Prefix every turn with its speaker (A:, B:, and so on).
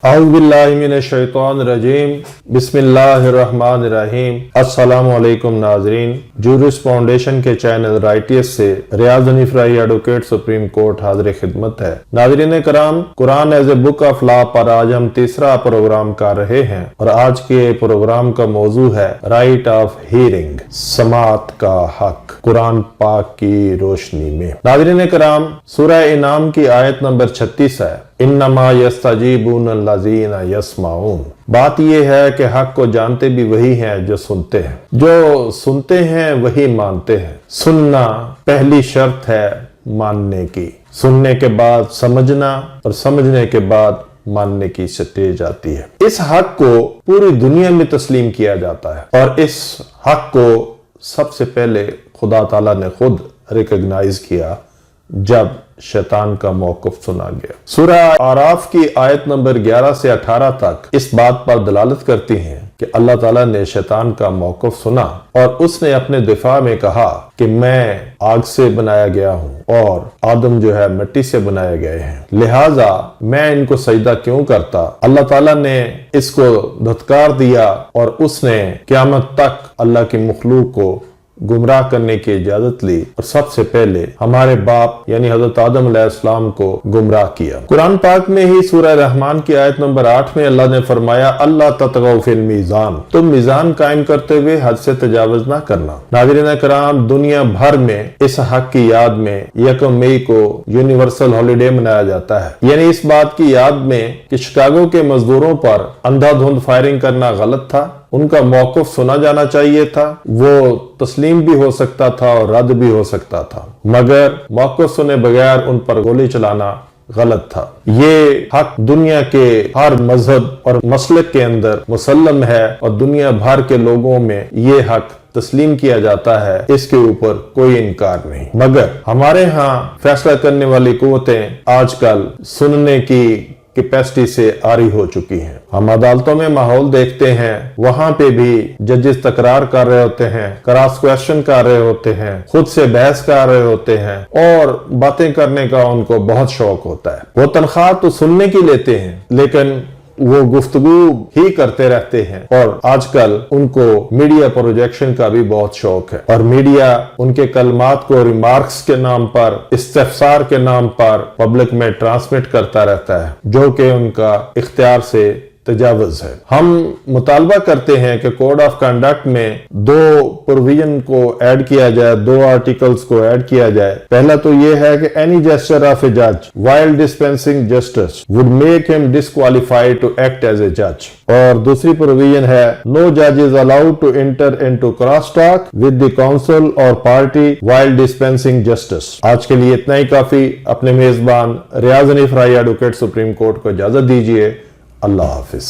A: औज़ुबिल्लाहिमिनश्शैतानिर्रजीम बिस्मिल्लाहिर्रहमानिर्रहीम। अस्सलामु अलैकुम नाज़रीन, जूरिस फाउंडेशन के चैनल राइटियस से रियाज हनीफ राई एडवोकेट सुप्रीम कोर्ट हाजिर खिदमत है। नाज़रीन कराम, Quran as a book of law पर आज हम तीसरा प्रोग्राम कर रहे हैं और आज के प्रोग्राम का मौजू है राइट ऑफ हियरिंग, समात का हक, कुरान पाक की रोशनी में। नाज़रीन कराम, सूरह इनाम की आयत नंबर 36 है, इन्नमा यस्तजीबून लज़ीना यस्माऊन। बात यह है कि हक को जानते भी वही हैं जो सुनते हैं, जो सुनते हैं वही मानते हैं। सुनना पहली शर्त है मानने की, सुनने के बाद समझना और समझने के बाद मानने की स्टेज आती है। इस हक को पूरी दुनिया में तस्लीम किया जाता है और इस हक को सबसे पहले खुदा ताला ने खुद रिकॉग्नाइज किया जब शैतान का मौक़िफ़ सुना गया। सूरह आराफ की आयत नंबर 11 से 18 तक इस बात पर दलालत करती हैं कि अल्लाह ताला ने शैतान का मौक़िफ़ सुना और उसने अपने दिफा में कहा कि मैं आग से बनाया गया हूं और आदम जो है मिट्टी से बनाए गए हैं, लिहाजा मैं इनको सजदा क्यों करता। अल्लाह ताला ने इसको धत्कार दिया और उसने क़यामत तक अल्लाह की मखलूक को गुमराह करने की इजाजत ली और सबसे पहले हमारे बाप यानी हजरत आदम अलैहिस्सलाम को गुमराह किया। कुरान पाक में ही सूरह रहमान की आयत नंबर 8 में अल्लाह ने फरमाया, अल्लाह ततगौ फिल मीज़ान, तुम मीज़ान कायम करते हुए हद से तजावुज़ ना करना। नाज़रीन कराम, दुनिया भर में इस हक की याद में 1 मई को यूनिवर्सल हॉलीडे मनाया जाता है, यानी इस बात की याद में कि शिकागो के मजदूरों पर अंधाधुंध फायरिंग करना गलत था, उनका मौक़िफ़ सुना जाना चाहिए था, वो तस्लीम भी हो सकता था और रद्द भी हो सकता था, मगर मौक़िफ़ सुने बगैर उन पर गोली चलाना गलत था। ये हक दुनिया के हर मजहब और मसलक के अंदर मुसल्लम है और दुनिया भर के लोगों में ये हक तस्लीम किया जाता है, इसके ऊपर कोई इनकार नहीं। मगर हमारे यहाँ फैसला करने वाली कुव्वतें आजकल सुनने की कैपेसिटी से आरी हो चुकी हैं। हम अदालतों में माहौल देखते हैं, वहां पे भी जजेस तकरार कर रहे होते हैं, क्रॉस क्वेश्चन कर रहे होते हैं, खुद से बहस कर रहे होते हैं और बातें करने का उनको बहुत शौक होता है। वो तनख्वाह तो सुनने की लेते हैं लेकिन वो गुफ्तगू ही करते रहते हैं और आजकल उनको मीडिया प्रोजेक्शन का भी बहुत शौक है और मीडिया उनके कलमात को रिमार्क्स के नाम पर, इस्तिफसार के नाम पर पब्लिक में ट्रांसमिट करता रहता है, जो कि उनका इख्तियार से तजावुज़ है। हम मुतालबा करते हैं कि कोड ऑफ कंडक्ट में 2 प्रोविजन को ऐड किया जाए, 2 आर्टिकल्स को ऐड किया जाए। पहला तो ये है कि एनी जेस्चर ऑफ ए जज while dispensing justice would make him disqualified to act as a जज, और दूसरी प्रोविजन है नो जज is allowed to enter into cross talk with the council और पार्टी व्हाइल डिस्पेंसिंग जस्टिस। आज के लिए इतना ही काफी। अपने मेजबान रियाज हनीफ राई एडवोकेट सुप्रीम कोर्ट को इजाजत दीजिए। अल्लाह हाफिज।